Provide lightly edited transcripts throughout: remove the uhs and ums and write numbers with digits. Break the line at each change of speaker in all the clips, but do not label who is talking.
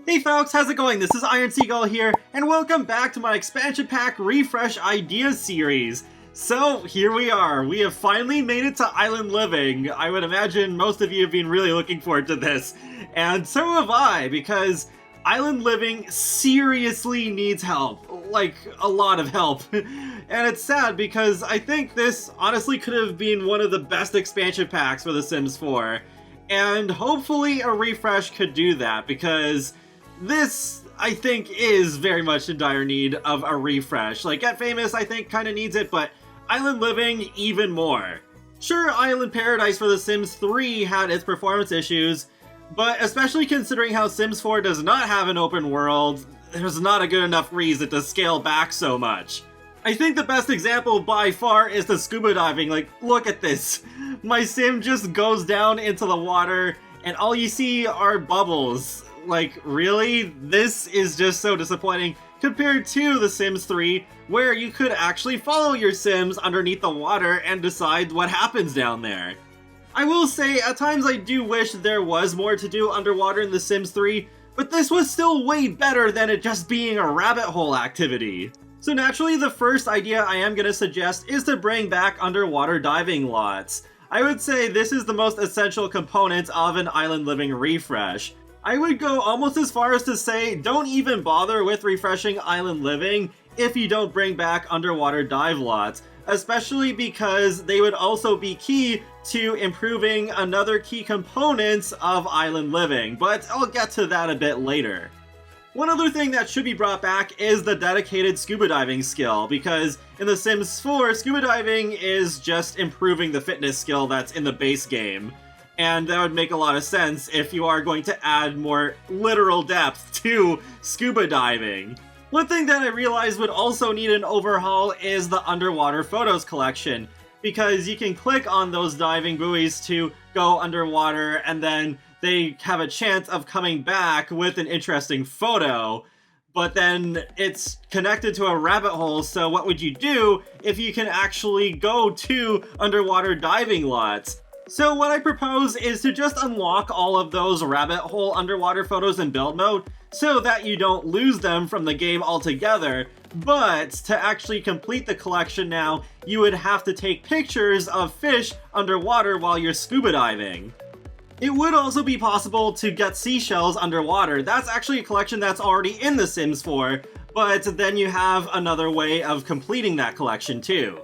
Hey folks, how's it going? This is Iron Seagull here, and welcome back to my expansion pack refresh ideas series. So here we are, we have finally made it to Island Living. I would imagine most of you have been really looking forward to this, and so have I, because Island Living seriously needs help. Like, a lot of help. And it's sad because I think this honestly could have been one of the best expansion packs for The Sims 4. And hopefully a refresh could do that, because this, I think, is very much in dire need of a refresh. Like, Get Famous, I think, kind of needs it, but Island Living, even more. Sure, Island Paradise for The Sims 3 had its performance issues, but especially considering how Sims 4 does not have an open world, there's not a good enough reason to scale back so much. I think the best example by far is the scuba diving. Like, look at this. My sim just goes down into the water and all you see are bubbles. Like, really? This is just so disappointing compared to The Sims 3, where you could actually follow your Sims underneath the water and decide what happens down there. I will say, at times I do wish there was more to do underwater in The Sims 3, but this was still way better than it just being a rabbit hole activity. So naturally, the first idea I am going to suggest is to bring back underwater diving lots. I would say this is the most essential component of an Island Living refresh. I would go almost as far as to say, don't even bother with refreshing Island Living if you don't bring back underwater dive lots, especially because they would also be key to improving another key component of Island Living, but I'll get to that a bit later. One other thing that should be brought back is the dedicated scuba diving skill, because in The Sims 4, scuba diving is just improving the fitness skill that's in the base game. And that would make a lot of sense if you are going to add more literal depth to scuba diving. One thing that I realized would also need an overhaul is the underwater photos collection, because you can click on those diving buoys to go underwater and then they have a chance of coming back with an interesting photo, but then it's connected to a rabbit hole, so what would you do if you can actually go to underwater diving lots? So what I propose is to just unlock all of those rabbit hole underwater photos in build mode, so that you don't lose them from the game altogether, but to actually complete the collection now, you would have to take pictures of fish underwater while you're scuba diving. It would also be possible to get seashells underwater. That's actually a collection that's already in The Sims 4, but then you have another way of completing that collection too.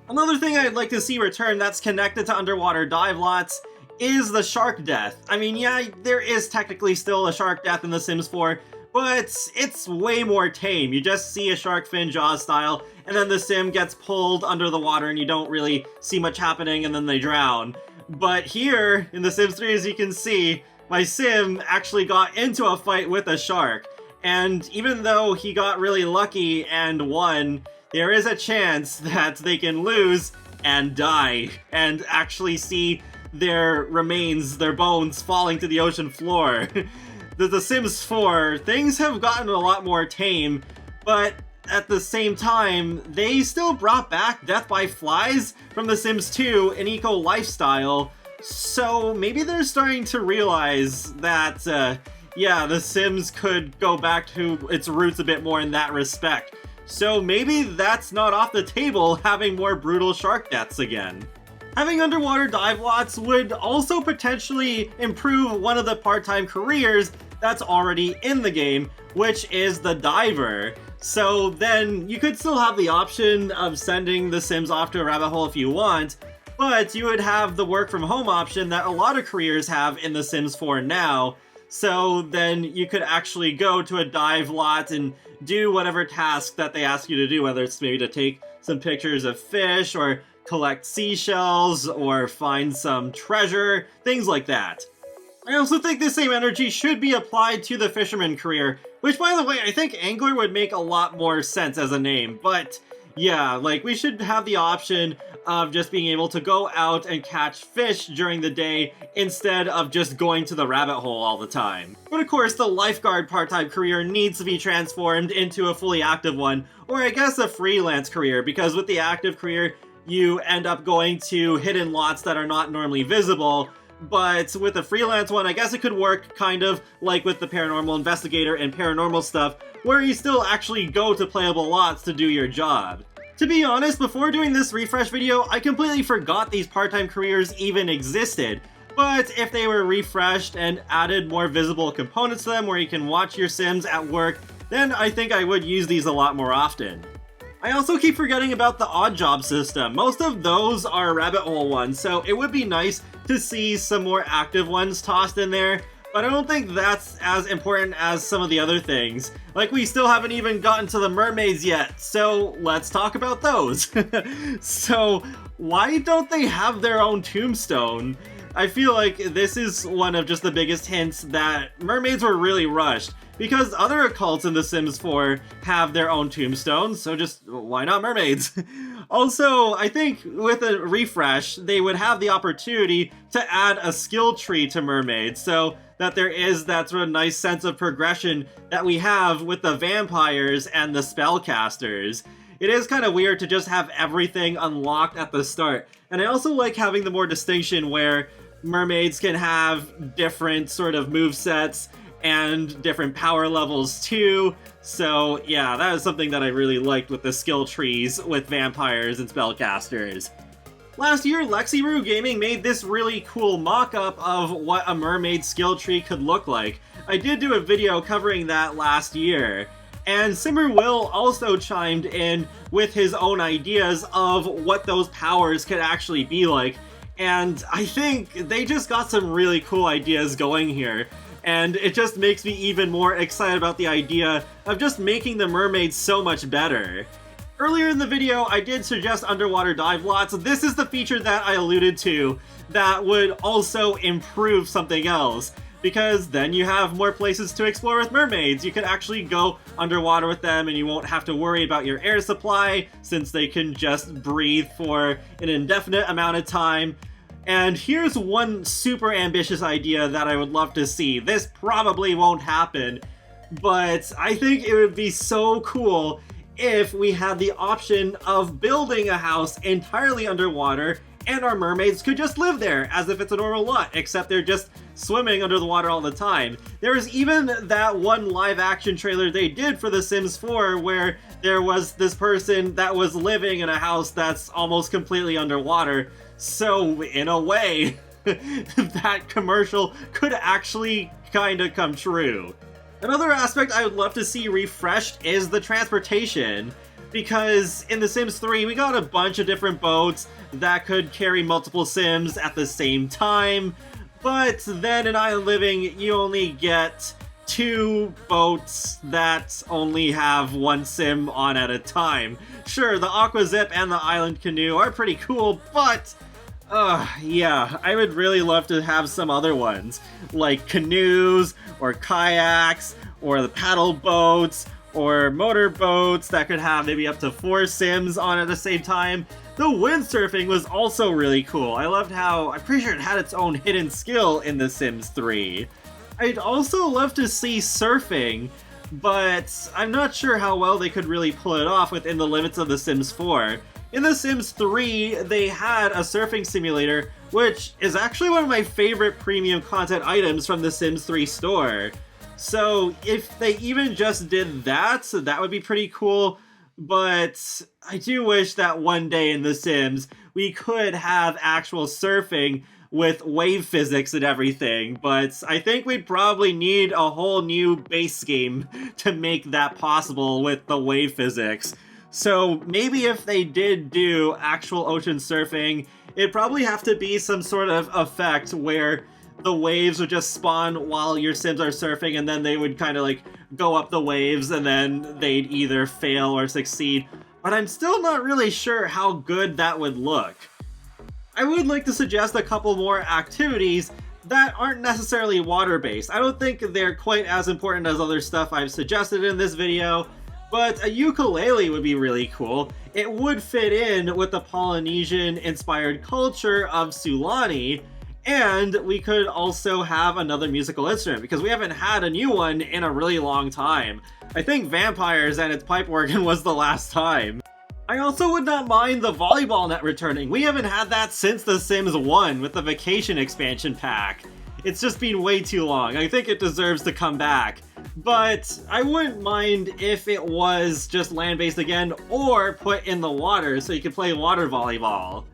Another thing I'd like to see return that's connected to underwater dive lots is the shark death. I mean, yeah, there is technically still a shark death in The Sims 4, but it's way more tame. You just see a shark fin Jaws style, and then the sim gets pulled under the water and you don't really see much happening and then they drown. But here, in The Sims 3, as you can see, my sim actually got into a fight with a shark. And even though he got really lucky and won, there is a chance that they can lose and die, and actually see their remains, their bones, falling to the ocean floor. The Sims 4, things have gotten a lot more tame, but at the same time, they still brought back death by flies from The Sims 2, an eco lifestyle, so maybe they're starting to realize that, yeah, The Sims could go back to its roots a bit more in that respect. So maybe that's not off the table, having more brutal shark deaths again. Having underwater dive lots would also potentially improve one of the part-time careers that's already in the game, which is the diver. So then you could still have the option of sending the Sims off to a rabbit hole if you want, but you would have the work from home option that a lot of careers have in The Sims 4 now. So then you could actually go to a dive lot and do whatever task that they ask you to do, whether it's maybe to take some pictures of fish or collect seashells or find some treasure, things like that. I also think the same energy should be applied to the fisherman career, which, by the way, I think angler would make a lot more sense as a name, but yeah, like, we should have the option of just being able to go out and catch fish during the day instead of just going to the rabbit hole all the time. But of course, the lifeguard part-time career needs to be transformed into a fully active one, or I guess a freelance career, because with the active career, you end up going to hidden lots that are not normally visible, But with a freelance one, I guess it could work kind of like with the paranormal investigator and paranormal stuff, where you still actually go to playable lots to do your job. To be honest, before doing this refresh video, I completely forgot these part-time careers even existed. But if they were refreshed and added more visible components to them where you can watch your Sims at work, then I think I would use these a lot more often. I also keep forgetting about the odd job system. Most of those are rabbit hole ones, so it would be nice to see some more active ones tossed in there, but I don't think that's as important as some of the other things. Like, we still haven't even gotten to the mermaids yet, so let's talk about those. So, why don't they have their own tombstone? I feel like this is one of just the biggest hints that mermaids were really rushed, because other occults in The Sims 4 have their own tombstones, so just why not mermaids? Also, I think with a refresh, they would have the opportunity to add a skill tree to mermaids, so that there is that sort of nice sense of progression that we have with the vampires and the spellcasters. It is kind of weird to just have everything unlocked at the start, and I also like having the more distinction where mermaids can have different sort of movesets and different power levels too. So yeah, that is something that I really liked with the skill trees with vampires and spellcasters. Last year, Lexiroo Gaming made this really cool mock-up of what a mermaid skill tree could look like. I did do a video covering that last year. And Simmer Will also chimed in with his own ideas of what those powers could actually be like. And I think they just got some really cool ideas going here. And it just makes me even more excited about the idea of just making the mermaids so much better. Earlier in the video, I did suggest underwater dive lots. This is the feature that I alluded to that would also improve something else, because then you have more places to explore with mermaids. You can actually go underwater with them and you won't have to worry about your air supply, since they can just breathe for an indefinite amount of time. And here's one super ambitious idea that I would love to see. This probably won't happen, but I think it would be so cool if we had the option of building a house entirely underwater and our mermaids could just live there as if it's a normal lot, except they're just swimming under the water all the time. There was even that one live action trailer they did for The Sims 4 where there was this person that was living in a house that's almost completely underwater. So in a way, that commercial could actually kinda come true. Another aspect I would love to see refreshed is the transportation, because in The Sims 3 we got a bunch of different boats that could carry multiple Sims at the same time, but then in Island Living you only get 2 boats that only have 1 Sim on at a time. Sure, the Aqua Zip and the Island Canoe are pretty cool, but yeah, I would really love to have some other ones, like canoes, or kayaks, or the paddle boats, or motor boats that could have maybe up to 4 Sims on at the same time. The windsurfing was also really cool. I loved how, I'm pretty sure it had its own hidden skill in The Sims 3. I'd also love to see surfing, but I'm not sure how well they could really pull it off within the limits of The Sims 4. In The Sims 3, they had a surfing simulator, which is actually one of my favorite premium content items from The Sims 3 store. So if they even just did that, that would be pretty cool. But I do wish that one day in The Sims, we could have actual surfing with wave physics and everything, but I think we'd probably need a whole new base game to make that possible with the wave physics. So maybe if they did do actual ocean surfing, it'd probably have to be some sort of effect where the waves would just spawn while your Sims are surfing, and then they would kind of like go up the waves and then they'd either fail or succeed. But I'm still not really sure how good that would look. I would like to suggest a couple more activities that aren't necessarily water-based. I don't think they're quite as important as other stuff I've suggested in this video, but a ukulele would be really cool. It would fit in with the Polynesian-inspired culture of Sulani, and we could also have another musical instrument, because we haven't had a new one in a really long time. I think Vampires and its pipe organ was the last time. I also would not mind the volleyball net returning. We haven't had that since The Sims 1 with the Vacation expansion pack. It's just been way too long. I think it deserves to come back. But I wouldn't mind if it was just land-based again, or put in the water so you could play water volleyball.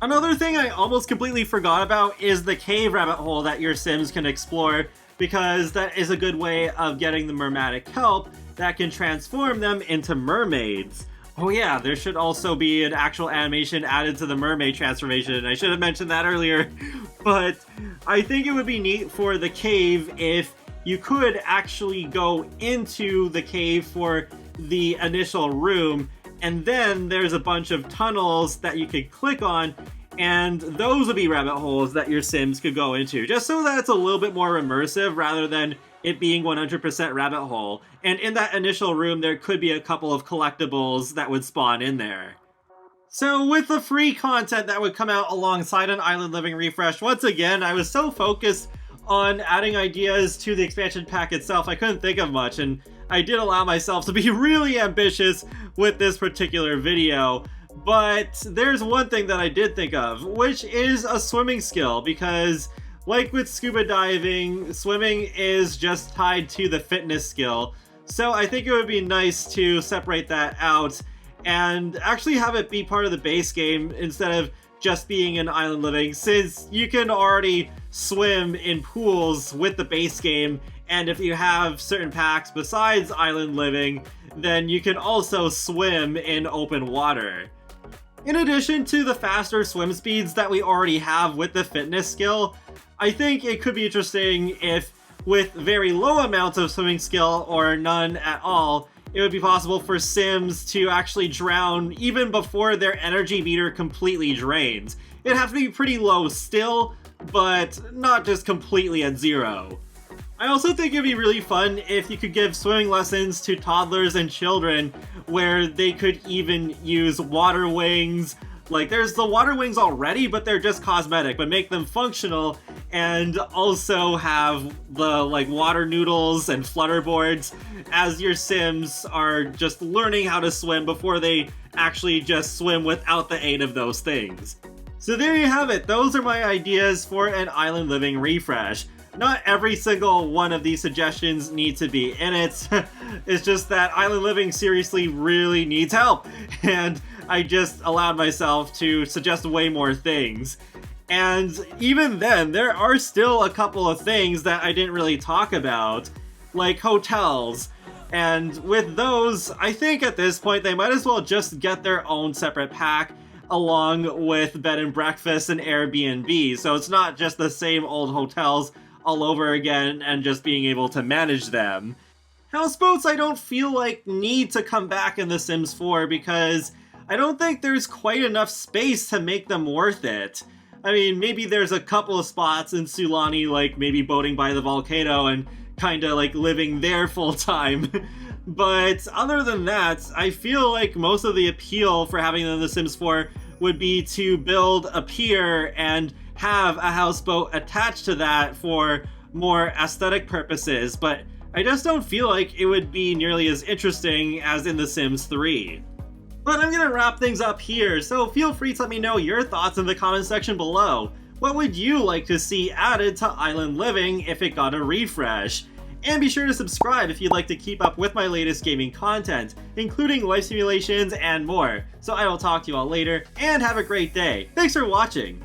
Another thing I almost completely forgot about is the cave rabbit hole that your Sims can explore, because that is a good way of getting the mermaidic kelp that can transform them into mermaids. Oh yeah, there should also be an actual animation added to the mermaid transformation. I should have mentioned that earlier. But I think it would be neat for the cave if you could actually go into the cave for the initial room, and then there's a bunch of tunnels that you could click on, and those would be rabbit holes that your Sims could go into, just so that it's a little bit more immersive rather than it being 100% rabbit hole. And in that initial room, there could be a couple of collectibles that would spawn in there. So with the free content that would come out alongside an Island Living refresh, once again, I was so focused on adding ideas to the expansion pack itself, I couldn't think of much, and I did allow myself to be really ambitious with this particular video. But there's one thing that I did think of, which is a swimming skill, because like with scuba diving, swimming is just tied to the fitness skill. So I think it would be nice to separate that out and actually have it be part of the base game instead of just being in Island Living, since you can already swim in pools with the base game, and if you have certain packs besides Island Living, then you can also swim in open water. In addition to the faster swim speeds that we already have with the fitness skill, I think it could be interesting if, with very low amounts of swimming skill or none at all, it would be possible for Sims to actually drown even before their energy meter completely drains. It'd have to be pretty low still, but not just completely at zero. I also think it'd be really fun if you could give swimming lessons to toddlers and children, where they could even use water wings. Like, there's the water wings already, but they're just cosmetic, but make them functional, and also have the, like, water noodles and flutter boards as your Sims are just learning how to swim before they actually just swim without the aid of those things. So there you have it. Those are my ideas for an Island Living refresh. Not every single one of these suggestions need to be in it. It's just that Island Living seriously really needs help, and I just allowed myself to suggest way more things. And even then, there are still a couple of things that I didn't really talk about, like hotels. And with those, I think at this point they might as well just get their own separate pack, along with bed and breakfast and Airbnb, so it's not just the same old hotels all over again and just being able to manage them. Houseboats I don't feel like need to come back in The Sims 4 because I don't think there's quite enough space to make them worth it. I mean, maybe there's a couple of spots in Sulani, like maybe boating by the volcano and kinda like living there full time. But other than that, I feel like most of the appeal for having them in The Sims 4 would be to build a pier and have a houseboat attached to that for more aesthetic purposes, but I just don't feel like it would be nearly as interesting as in The Sims 3. But I'm gonna wrap things up here, so feel free to let me know your thoughts in the comment section below. What would you like to see added to Island Living if it got a refresh? And be sure to subscribe if you'd like to keep up with my latest gaming content, including life simulations and more. So I will talk to you all later, and have a great day. Thanks for watching!